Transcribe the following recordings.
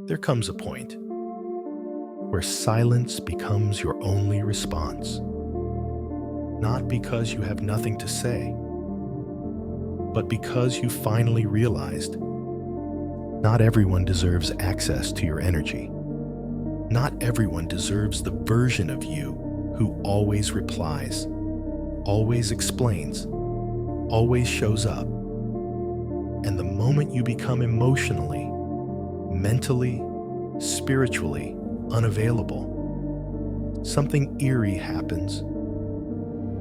There comes a point where silence becomes your only response, not because you have nothing to say, but because you finally realized not everyone deserves access to your energy. Not everyone deserves the version of you who always replies, always explains, always shows up. And the moment you become emotionally, mentally, spiritually unavailable, something eerie happens.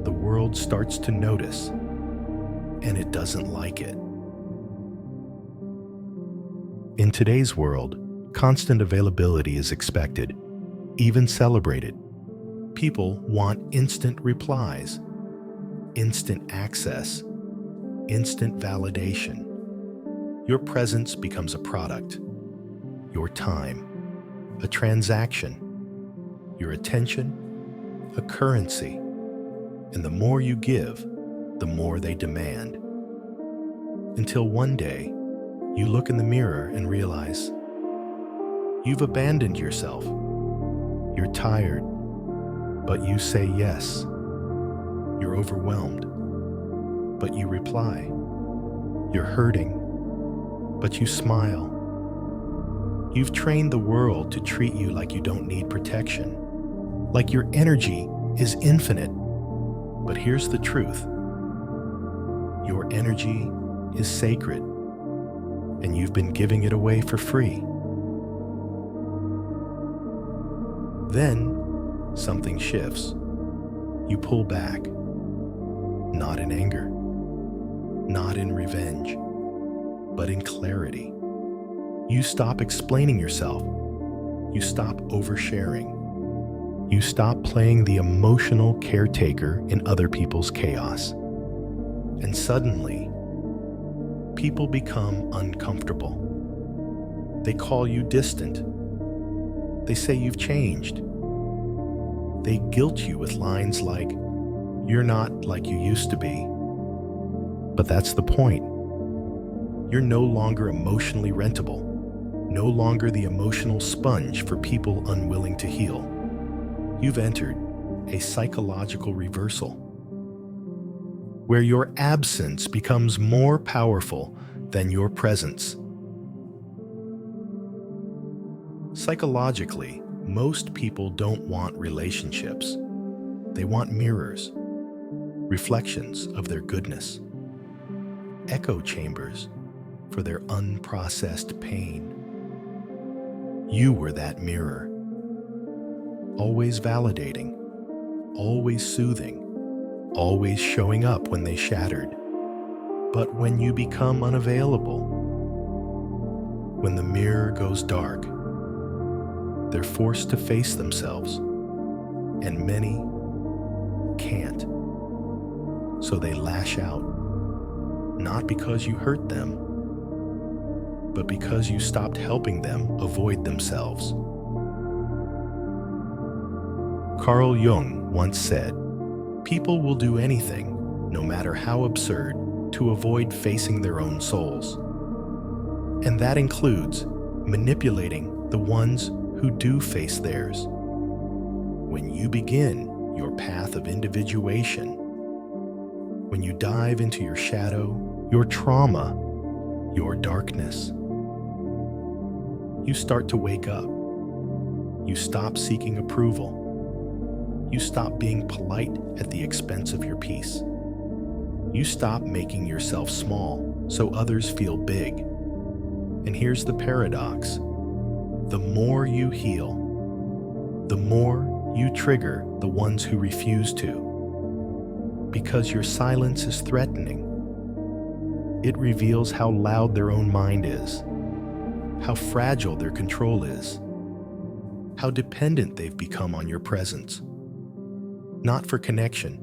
The world starts to notice, and it doesn't like it. In today's world, constant availability is expected, even celebrated. People want instant replies, instant access, instant validation. Your presence becomes a product, your time, a transaction, your attention, a currency. And the more you give, the more they demand. Until one day, you look in the mirror and realize you've abandoned yourself. You're tired, but you say yes. You're overwhelmed, but you reply. You're hurting, but you smile. You've trained the world to treat you like you don't need protection, like your energy is infinite. But here's the truth. Your energy is sacred, and you've been giving it away for free. Then, something shifts. You pull back, not in anger, not in revenge, but in clarity. You stop explaining yourself. You stop oversharing. You stop playing the emotional caretaker in other people's chaos. And suddenly, people become uncomfortable. They call you distant. They say you've changed. They guilt you with lines like, "You're not like you used to be." But that's the point. You're no longer emotionally rentable, no longer the emotional sponge for people unwilling to heal. You've entered a psychological reversal, where your absence becomes more powerful than your presence. Psychologically, most people don't want relationships. They want mirrors, reflections of their goodness, echo chambers for their unprocessed pain. You were that mirror, always validating, always soothing, always showing up when they shattered. But when you become unavailable, when the mirror goes dark, they're forced to face themselves, and many can't. So they lash out, not because you hurt them, but because you stopped helping them avoid themselves. Carl Jung once said, "People will do anything, no matter how absurd, to avoid facing their own souls." And that includes manipulating the ones who do face theirs. When you begin your path of individuation, when you dive into your shadow, your trauma, your darkness, you start to wake up. You stop seeking approval. You stop being polite at the expense of your peace. You stop making yourself small so others feel big. And here's the paradox. The more you heal, the more you trigger the ones who refuse to. Because your silence is threatening. It reveals how loud their own mind is, how fragile their control is, how dependent they've become on your presence. Not for connection,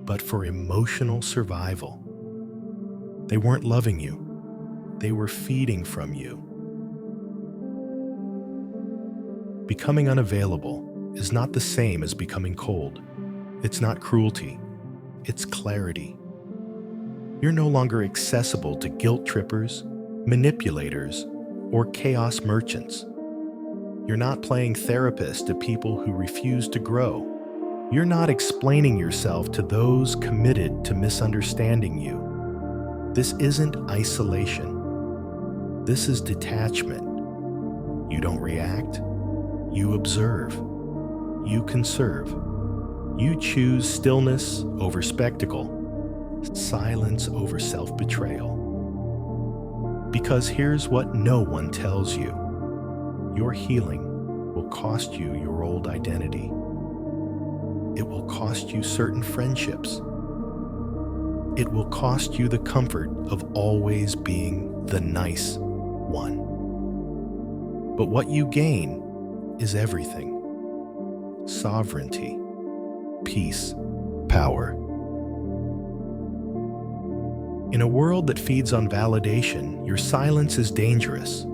but for emotional survival. They weren't loving you. They were feeding from you. Becoming unavailable is not the same as becoming cold. It's not cruelty. It's clarity. You're no longer accessible to guilt trippers, manipulators, or chaos merchants. You're not playing therapist to people who refuse to grow. You're not explaining yourself to those committed to misunderstanding you. This isn't isolation. This is detachment. You don't react. You observe. You conserve. You choose stillness over spectacle, silence over self-betrayal. Because here's what no one tells you. Your healing will cost you your old identity. It will cost you certain friendships. It will cost you the comfort of always being the nice one. But what you gain is everything: sovereignty, peace, power. In a world that feeds on validation, your silence is dangerous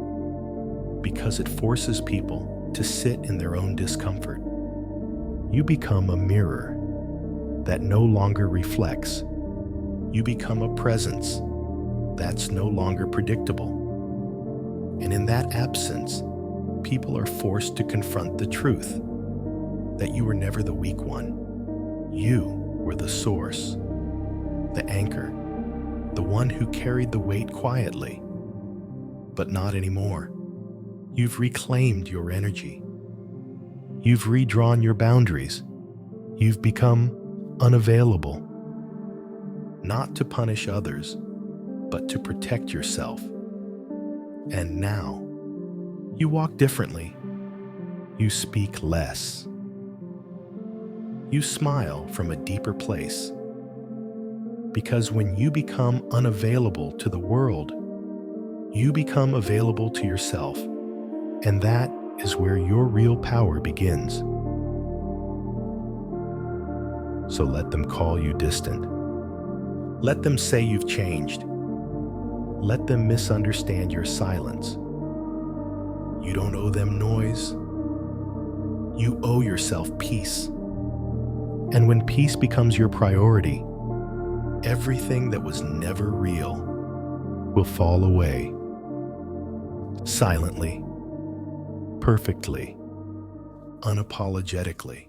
because it forces people to sit in their own discomfort. You become a mirror that no longer reflects. You become a presence that's no longer predictable. And in that absence, people are forced to confront the truth that you were never the weak one. You were the source, the anchor, the one who carried the weight quietly. But not anymore. You've reclaimed your energy. You've redrawn your boundaries. You've become unavailable. Not to punish others, but to protect yourself. And now, you walk differently. You speak less. You smile from a deeper place. Because when you become unavailable to the world, you become available to yourself. And that is where your real power begins. So let them call you distant. Let them say you've changed. Let them misunderstand your silence. You don't owe them noise. You owe yourself peace. And when peace becomes your priority, everything that was never real will fall away. Silently, perfectly, unapologetically.